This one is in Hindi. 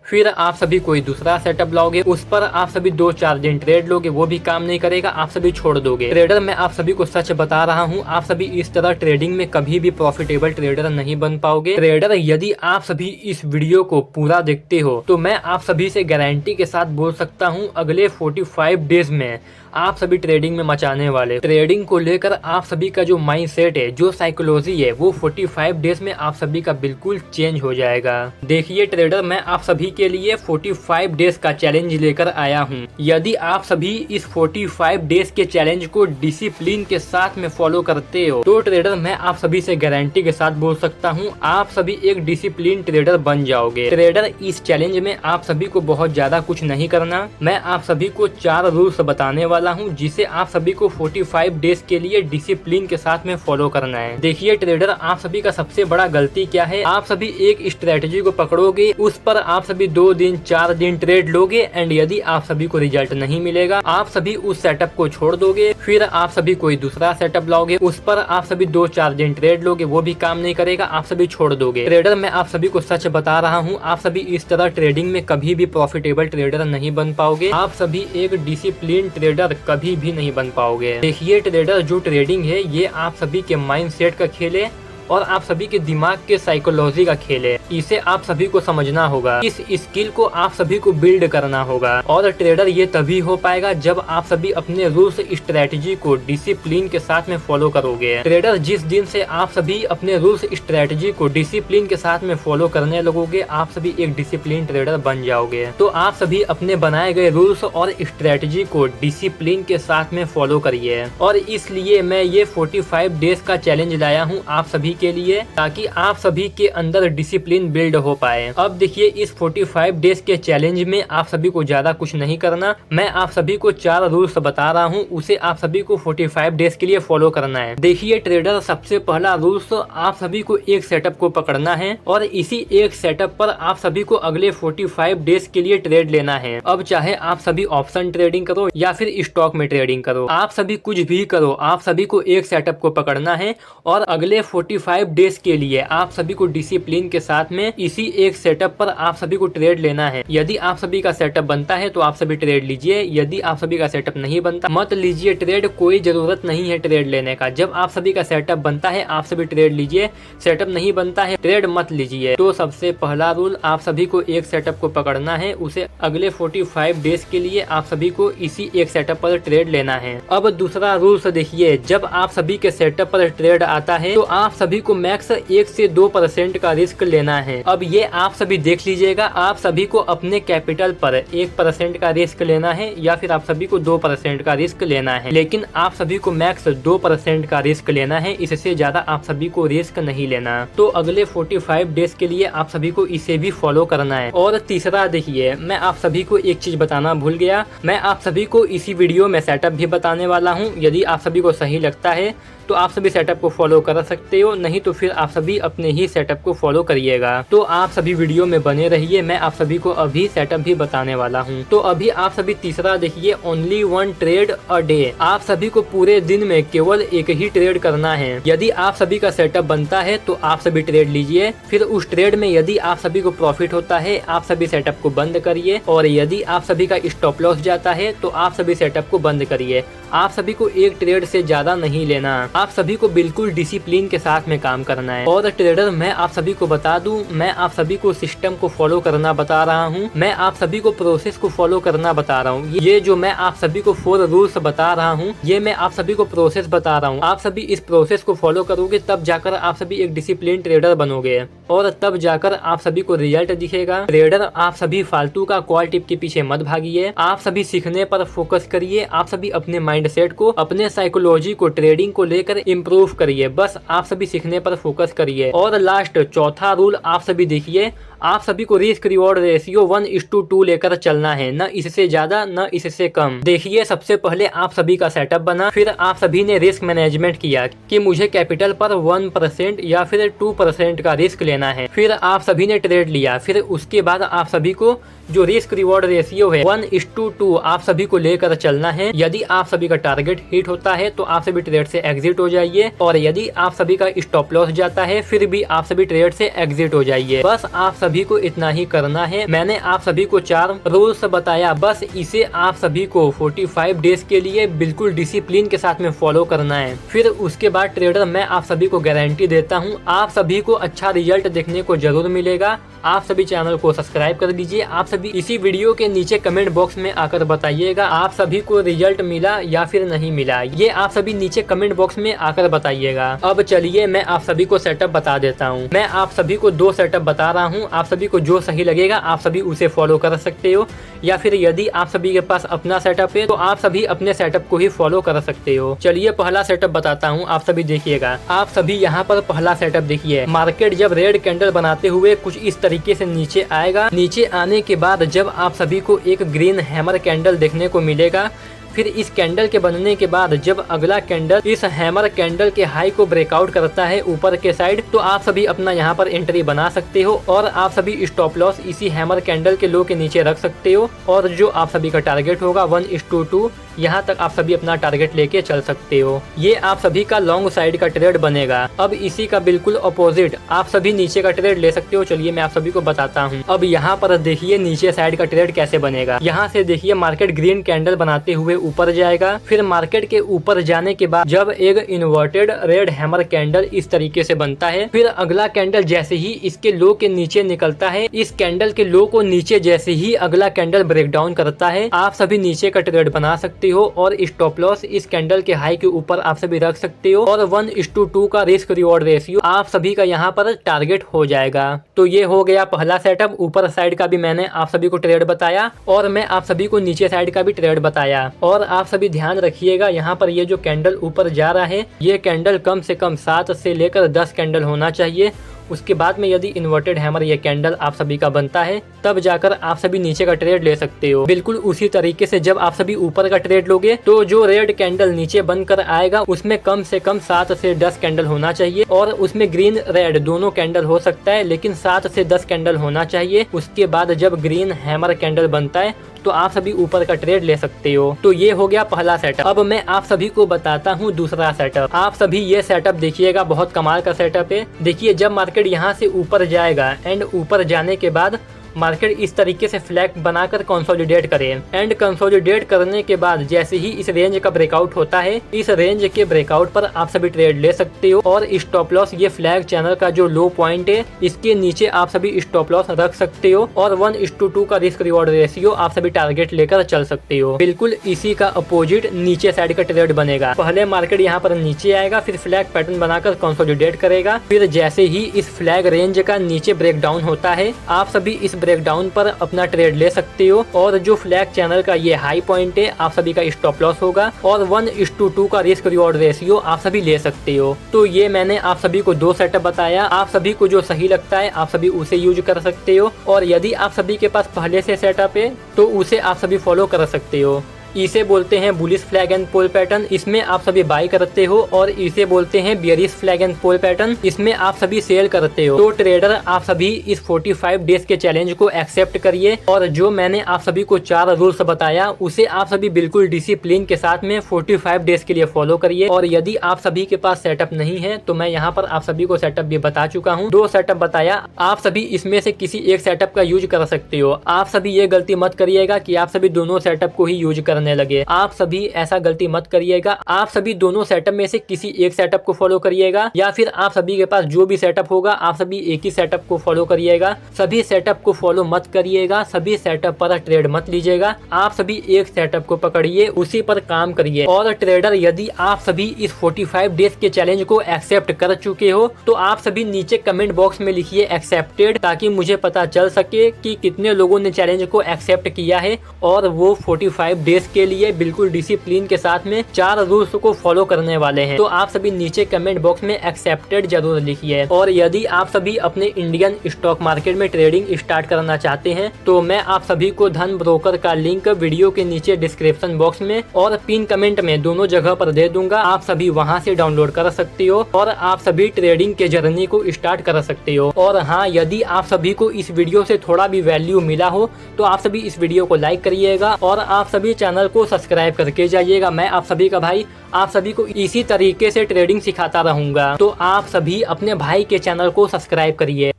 फिर आप सभी कोई दूसरा सेटअप लाओगे, उस पर आप सभी 2-4 दिन ट्रेड लोगे, वो भी काम नहीं करेगा, आप सभी छोड़ दोगे। ट्रेडर मैं आप सभी को सच बता रहा हूँ, आप सभी इस तरह ट्रेडिंग में कभी भी प्रॉफिटेबल ट्रेडर नहीं बन पाओगे। ट्रेडर यदि आप सभी इस वीडियो को पूरा देखते हो तो मैं आप सभी से गारंटी के साथ बोल सकता हूँ अगले 45 डेज में आप सभी ट्रेडिंग में मचाने वाले। ट्रेडिंग को लेकर आप सभी का जो माइंड सेट है, जो साइकोलॉजी है, वो 45 डेज में आप सभी का बिल्कुल चेंज हो जाएगा। देखिए ट्रेडर, मैं आप सभी के लिए 45 डेज का चैलेंज लेकर आया हूँ। यदि आप सभी इस 45 डेज के चैलेंज को डिसिप्लिन के साथ में फॉलो करते हो तो ट्रेडर मैं आप सभी से गारंटी के साथ बोल सकता हूँ आप सभी एक डिसिप्लिन ट्रेडर बन जाओगे। ट्रेडर इस चैलेंज में आप सभी को बहुत ज्यादा कुछ नहीं करना, मैं आप सभी को 4 रूल्स बताने वाला हूं जिसे आप सभी को 45 डेज के लिए डिसिप्लिन के साथ में फॉलो करना है। देखिए ट्रेडर, आप सभी का सबसे बड़ा गलती क्या है, आप सभी एक स्ट्रेटजी को पकड़ोगे, उस पर आप सभी 2 दिन 4 दिन ट्रेड लोगे एंड यदि आप सभी को रिजल्ट नहीं मिलेगा आप सभी उस सेटअप को छोड़ दोगे। फिर आप सभी कोई दूसरा सेटअप लाओगे, उस पर आप सभी 2-4 दिन ट्रेड लोगे, वो भी काम नहीं करेगा, आप सभी छोड़ दोगे। ट्रेडर मैं आप सभी को सच बता रहा हूँ, आप सभी इस तरह ट्रेडिंग में कभी भी प्रॉफिटेबल ट्रेडर नहीं बन पाओगे, आप सभी एक डिसिप्लिन ट्रेडर कभी भी नहीं बन पाओगे। देखिए ट्रेडर, जो ट्रेडिंग है ये आप सभी के माइंड सेट का खेल है और आप सभी के दिमाग के साइकोलॉजी का खेल है। इसे आप सभी को समझना होगा, इस स्किल को आप सभी को बिल्ड करना होगा। और ट्रेडर ये तभी हो पाएगा जब आप सभी अपने रूल्स स्ट्रेटजी को डिसिप्लिन के साथ में फॉलो करोगे। ट्रेडर, जिस दिन से आप सभी अपने रूल्स स्ट्रेटजी को डिसिप्लिन के साथ में फॉलो करने लगोगे आप सभी एक डिसिप्लिन ट्रेडर बन जाओगे। तो आप सभी अपने बनाए गए रूल्स और स्ट्रेटजी को डिसिप्लिन के साथ में फॉलो करिए। और इसलिए मैं ये 45 डेज का चैलेंज लाया हूँ आप सभी के लिए, ताकि आप सभी के अंदर डिसिप्लिन बिल्ड हो पाए। अब देखिए, इस 45 डेज के चैलेंज में आप सभी को ज्यादा कुछ नहीं करना, मैं आप सभी को 4 रूल्स बता रहा हूँ, उसे आप सभी को 45 डेज के लिए फॉलो करना है। देखिए ट्रेडर, सबसे पहला रूल्स, आप सभी को एक सेटअप को पकड़ना है और इसी एक सेटअप पर आप सभी को अगले 45 डेज के लिए ट्रेड लेना है। अब चाहे आप सभी ऑप्शन ट्रेडिंग करो या फिर स्टॉक में ट्रेडिंग करो, आप सभी कुछ भी करो, आप सभी को एक सेटअप को पकड़ना है और अगले 45 डेज के लिए आप सभी को डिसिप्लिन के साथ में इसी एक सेटअप पर आप सभी को ट्रेड लेना है। यदि आप सभी का सेटअप बनता है तो आप सभी ट्रेड लीजिए, यदि आप सभी का सेटअप नहीं बनता मत लीजिए ट्रेड, कोई जरूरत नहीं है ट्रेड लेने का। जब आप सभी का सेटअप बनता है आप सभी ट्रेड लीजिए, सेटअप नहीं बनता है ट्रेड मत लीजिए। तो सबसे पहला रूल, आप सभी को एक सेटअप को पकड़ना है, उसे अगले 45 डेज के लिए आप सभी को इसी एक सेटअप पर ट्रेड लेना है। अब दूसरा रूल्स देखिए, जब आप सभी के सेटअप पर ट्रेड आता है तो आप सभी को मैक्स 1 से 2% का रिस्क लेना है। अब ये आप सभी देख लीजिएगा, आप सभी को अपने कैपिटल पर 1% का रिस्क लेना है या फिर आप सभी को 2% का रिस्क लेना है, लेकिन आप सभी को मैक्स 2% का रिस्क लेना है, इससे ज्यादा आप सभी को रिस्क नहीं लेना। तो अगले 45 डेज के लिए आप सभी को इसे भी फॉलो करना है। और तीसरा देखिए, मैं आप सभी को एक चीज बताना भूल गया, मैं आप सभी को इसी वीडियो में सेटअप भी बताने वाला हूँ। यदि आप सभी को सही लगता है तो आप सभी सेटअप को फॉलो कर सकते हो, नहीं तो फिर आप सभी अपने ही सेटअप को फॉलो करिएगा। तो आप सभी वीडियो में बने रहिए, मैं आप सभी को अभी सेटअप भी बताने वाला हूँ। तो अभी आप सभी तीसरा देखिए, ओनली 1 ट्रेड अ डे। आप सभी को पूरे दिन में केवल एक ही ट्रेड करना है। यदि आप सभी का सेटअप बनता है तो आप सभी ट्रेड लीजिए, फिर उस ट्रेड में यदि आप सभी को प्रॉफिट होता है आप सभी सेटअप को बंद करिए, और यदि आप सभी का स्टॉप लॉस जाता है तो आप सभी सेटअप को बंद करिए। आप सभी को एक ट्रेड से ज्यादा नहीं लेना, आप सभी को बिल्कुल डिसिप्लिन के साथ में काम करना है। और ट्रेडर, मैं आप सभी को बता दूं, मैं आप सभी को सिस्टम को फॉलो करना बता रहा हूं, मैं आप सभी को प्रोसेस को फॉलो करना बता रहा हूं। ये जो मैं आप सभी को 4 रूल्स बता रहा हूं, ये मैं आप सभी को प्रोसेस बता रहा हूं। आप सभी इस प्रोसेस को फॉलो करोगे तब जाकर आप सभी एक डिसिप्लिन ट्रेडर बनोगे और तब जाकर आप सभी को रिजल्ट दिखेगा। ट्रेडर, आप सभी फालतू का कॉल टिप के पीछे मत भागिए, आप सभी सीखने पर फोकस करिए, आप सभी अपने माइंडसेट को, अपने साइकोलॉजी को, ट्रेडिंग को लेकर इम्प्रूव करिए, बस आप सभी सीखने पर फोकस करिए। और लास्ट चौथा रूल आप सभी देखिए, आप सभी को रिस्क रिवॉर्ड रेशियो 1:2 लेकर चलना है, न इससे ज्यादा न इससे कम। देखिए, सबसे पहले आप सभी का सेटअप बना, फिर आप सभी ने रिस्क मैनेजमेंट किया कि मुझे कैपिटल पर 1% या फिर 2% का रिस्क लेना है, फिर आप सभी ने ट्रेड लिया, फिर उसके बाद आप सभी को जो रिस्क रिवॉर्ड रेशियो है 1:2 आप सभी को लेकर चलना है। यदि आप सभी का टारगेट हिट होता है तो आप सभी ट्रेड से एग्जिट हो जाइए, और यदि आप सभी का स्टॉप लॉस जाता है फिर भी आप सभी ट्रेड से एग्जिट हो जाइए। बस आप सभी को इतना ही करना है। मैंने आप सभी को 4 रूल्स बताया, बस इसे आप सभी को 45 डेज के लिए बिल्कुल डिसिप्लिन के साथ में फॉलो करना है। फिर उसके बाद ट्रेडर मैं आप सभी को गारंटी देता हूँ, आप सभी को अच्छा रिजल्ट देखने को जरूर मिलेगा। आप सभी चैनल को सब्सक्राइब कर दीजिए। आप सभी इसी वीडियो के नीचे कमेंट बॉक्स में आकर बताइएगा आप सभी को रिजल्ट मिला या फिर नहीं मिला, ये आप सभी नीचे कमेंट बॉक्स में आकर बताइएगा। अब चलिए मैं आप सभी को सेटअप बता देता हूँ। मैं आप सभी को 2 सेटअप बता रहा हूँ, आप सभी को जो सही लगेगा आप सभी उसे फॉलो कर सकते हो, या फिर यदि आप सभी के पास अपना सेटअप है तो आप सभी अपने सेटअप को ही फॉलो कर सकते हो। चलिए पहला सेटअप बताता हूँ, आप सभी देखिएगा। आप सभी यहाँ पर पहला सेटअप देखिए। मार्केट जब रेड कैंडल बनाते हुए कुछ इस तरीके से नीचे आएगा, नीचे आने के बाद जब आप सभी को एक ग्रीन हैमर कैंडल देखने को मिलेगा, फिर इस कैंडल के बनने के बाद जब अगला कैंडल इस हैमर कैंडल के हाई को ब्रेकआउट करता है ऊपर के साइड, तो आप सभी अपना यहाँ पर एंट्री बना सकते हो और आप सभी स्टॉप लॉस इसी हैमर कैंडल के लो के नीचे रख सकते हो। और जो आप सभी का टारगेट होगा 1:2 यहाँ तक आप सभी अपना टारगेट लेके चल सकते हो। ये आप सभी का लॉन्ग साइड का ट्रेड बनेगा। अब इसी का बिल्कुल अपोजिट आप सभी नीचे का ट्रेड ले सकते हो। चलिए मैं आप सभी को बताता हूँ। अब यहाँ पर देखिए नीचे साइड का ट्रेड कैसे बनेगा। यहाँ से देखिए मार्केट ग्रीन कैंडल बनाते हुए ऊपर जाएगा, फिर मार्केट के ऊपर जाने के बाद जब एक इन्वर्टेड रेड हैमर कैंडल इस तरीके से बनता है, फिर अगला कैंडल जैसे ही इसके लो के नीचे निकलता है, इस कैंडल के लो को नीचे जैसे ही अगला कैंडल ब्रेक डाउन करता है, आप सभी नीचे का ट्रेड बना सकते हो और स्टॉप लॉस इस कैंडल के हाई के ऊपर आप सभी रख सकते हो और 1:2 का रिस्क रिवॉर्ड रेशियो आप सभी का यहाँ पर टारगेट हो जाएगा। तो ये हो गया पहला सेटअप। ऊपर साइड का भी मैंने आप सभी को ट्रेड बताया और मैं आप सभी को नीचे साइड का भी ट्रेड बताया। और आप सभी ध्यान रखिएगा, यहाँ पर ये जो कैंडल ऊपर जा रहा है, ये कैंडल कम से कम 7 से लेकर 10 कैंडल होना चाहिए। उसके बाद में यदि इन्वर्टेड हैमर ये कैंडल आप सभी का बनता है, तब जाकर आप सभी नीचे का ट्रेड ले सकते हो। बिल्कुल उसी तरीके से जब आप सभी ऊपर का ट्रेड लोगे तो जो रेड कैंडल नीचे बनकर आएगा उसमें कम से कम 7 से 10 कैंडल होना चाहिए और उसमें ग्रीन रेड दोनों कैंडल हो सकता है, लेकिन 7 से 10 कैंडल होना चाहिए। उसके बाद जब ग्रीन हैमर कैंडल बनता है तो आप सभी ऊपर का ट्रेड ले सकते हो। तो ये हो गया पहला सेटअप। अब मैं आप सभी को बताता हूँ दूसरा सेटअप। आप सभी ये सेटअप देखिएगा, बहुत कमाल का सेटअप है। देखिए जब मार्केट यहाँ से ऊपर जाएगा एंड ऊपर जाने के बाद मार्केट इस तरीके से फ्लैग बनाकर कंसोलिडेट करे एंड कंसोलिडेट करने के बाद जैसे ही इस रेंज का ब्रेकआउट होता है, इस रेंज के ब्रेकआउट पर आप सभी ट्रेड ले सकते हो और स्टॉप लॉस ये फ्लैग चैनल का जो लो पॉइंट है इसके नीचे आप सभी स्टॉप लॉस रख सकते हो और 1:2 का रिस्क रिवॉर्ड रेशियो आप सभी टारगेट लेकर चल सकते हो। बिल्कुल इसी का अपोजिट नीचे साइड का ट्रेड बनेगा। पहले मार्केट यहाँ पर नीचे आएगा, फिर फ्लैग पैटर्न बनाकर कंसोलिडेट करेगा, फिर जैसे ही इस फ्लैग रेंज का नीचे ब्रेक डाउन होता है, आप सभी इस ब्रेक डाउन पर अपना ट्रेड ले सकते हो और जो फ्लैग चैनल का ये हाई पॉइंट है आप सभी का स्टॉप लॉस होगा और 1:2 का रिस्क रिवॉर्ड रेशियो आप सभी ले सकते हो। तो ये मैंने आप सभी को 2 सेटअप बताया। आप सभी को जो सही लगता है आप सभी उसे यूज कर सकते हो और यदि आप सभी के पास पहले से सेटअप है तो उसे आप सभी फॉलो कर सकते हो। इसे बोलते हैं bullish flag and pole pattern, इसमें आप सभी बाय करते हो और इसे बोलते हैं bearish flag and pole pattern, इसमें आप सभी सेल करते हो। तो ट्रेडर आप सभी इस 45 डेज के चैलेंज को एक्सेप्ट करिए और जो मैंने आप सभी को 4 रूल्स बताया उसे आप सभी बिल्कुल डिसिप्लिन के साथ में 45 डेज के लिए फॉलो करिए। और यदि आप सभी के पास सेटअप नहीं है तो मैं यहाँ पर आप सभी को सेटअप भी बता चुका हूँ। 2 सेटअप बताया, आप सभी इसमें से किसी एक सेटअप का यूज कर सकते हो। आप सभी ये गलती मत करिएगा कि आप सभी दोनों सेटअप को ही यूज करने लगे। आप सभी ऐसा गलती मत करिएगा। आप सभी दोनों सेटअप में से किसी एक सेटअप को फॉलो करिएगा या फिर आप सभी के पास जो भी सेटअप होगा आप सभी एक ही सेटअप को फॉलो करिएगा। सभी सेटअप को फॉलो मत करिएगा, सभी सेटअप पर ट्रेड मत लीजिएगा। आप सभी एक सेटअप को पकड़िए, उसी पर काम करिए। और ट्रेडर यदि आप सभी इस 45 डेज के चैलेंज को एक्सेप्ट कर चुके हो तो आप सभी नीचे कमेंट बॉक्स में लिखिए एक्सेप्टेड, ताकि मुझे पता चल सके कि कितने लोगों ने चैलेंज को एक्सेप्ट किया है और वो 45 डेज के लिए बिल्कुल डिसिप्लिन के साथ में 4 रूल्स को फॉलो करने वाले हैं। तो आप सभी नीचे कमेंट बॉक्स में एक्सेप्टेड जरूर लिखिए। और यदि आप सभी अपने इंडियन स्टॉक मार्केट में ट्रेडिंग स्टार्ट करना चाहते हैं तो मैं आप सभी को धन ब्रोकर का लिंक वीडियो के नीचे डिस्क्रिप्शन बॉक्स में और पिन कमेंट में दोनों जगह पर दे दूंगा। आप सभी वहां से डाउनलोड कर सकते हो और आप सभी ट्रेडिंग के जर्नी को स्टार्ट कर सकते हो। और हाँ, यदि आप सभी को इस वीडियो से थोड़ा भी वैल्यू मिला हो तो आप सभी इस वीडियो को लाइक करिएगा और आप सभी चैनल को सब्सक्राइब करके जाइएगा। मैं आप सभी का भाई आप सभी को इसी तरीके से ट्रेडिंग सिखाता रहूंगा। तो आप सभी अपने भाई के चैनल को सब्सक्राइब करिए।